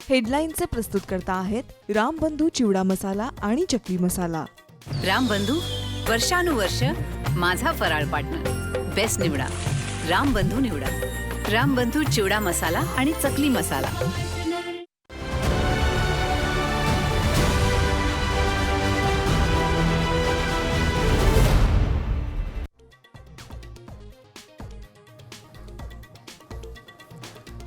हेडलाईनचे प्रस्तुतकर्ता आहेत रामबंधू चिवडा मसाला आणि चकली मसाला। रामबंधू वर्षानुवर्ष माझा फराळ पार्टनर। बेस्ट निवडा, रामबंधू निवडा। रामबंधू चिवडा मसाला आणि चकली मसाला।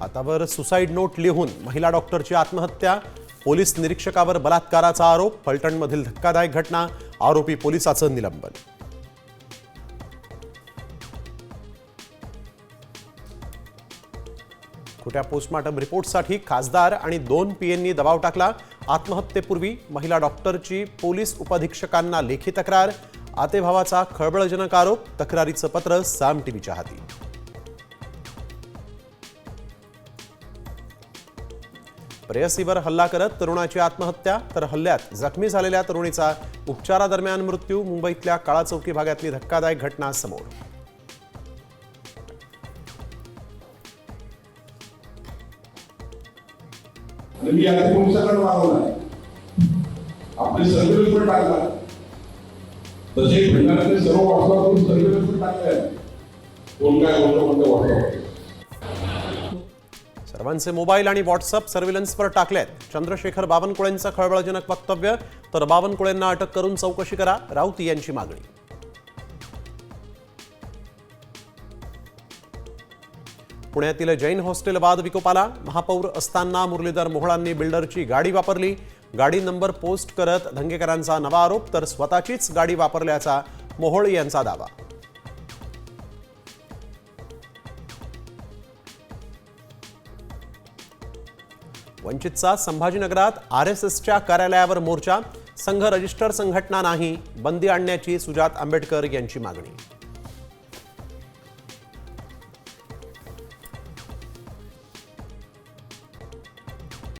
हातावर सुसाईड नोट लिहून महिला डॉक्टरची आत्महत्या, पोलीस निरीक्षकावर बलात्काराचा आरोप, फलटणमधील धक्कादायक घटना, आरोपी पोलिसाचं निलंबन। खोट्या पोस्टमॉर्टम रिपोर्टसाठी खासदार आणि 2 पीएंनी दबाव टाकला। आत्महत्येपूर्वी महिला डॉक्टरची पोलीस उपअधीक्षकांना लेखी तक्रार, आतेभावाचा खळबळजनक आरोप, तक्रारीचं पत्र साम टीव्हीच्या हाती। प्रेयसीवर हल्ला करत तरुणाची आत्महत्या, तर हल्ल्यात जखमी झालेल्या तरुणीचा उपचारादरम्यान मृत्यू। मुंबईतल्या काळा चौकी भागातली धक्कादायक घटना समोर। मी आता पोलिसांकडे मागवला, आपले सर्व्हिलन्स पण टाकला, तसे भंडारातले सर्व व्हॉट्सअपवरून सर्व्हिलन्स पण टाकले, कोण काय बोलतो कोणत्या व्हॉट्सअप। सर्वांचे मोबाईल आणि व्हॉट्सअप सर्व्हिलन्सवर टाकलेत। चंद्रशेखर बावनकुळेंचं खळबळजनक वक्तव्य, तर बावनकुळेंना अटक करून चौकशी करा, राऊत यांची मागणी। पुण्यातील जैन हॉस्टेल वाद विकोपाला, महापौर असताना मुरलीधर मोहोळांनी बिल्डरची गाडी वापरली, गाडी नंबर पोस्ट करत धंगेकरांचा नवा आरोप, तर स्वतःचीच गाडी वापरल्याचा मोहोळ यांचा दावा। वंचितचा संभाजीनगरात आरएसएसच्या कार्यालयावर मोर्चा, संघ रजिस्टर संघटना नाही, बंदी आणण्याची सुजात आंबेडकर यांची मागणी।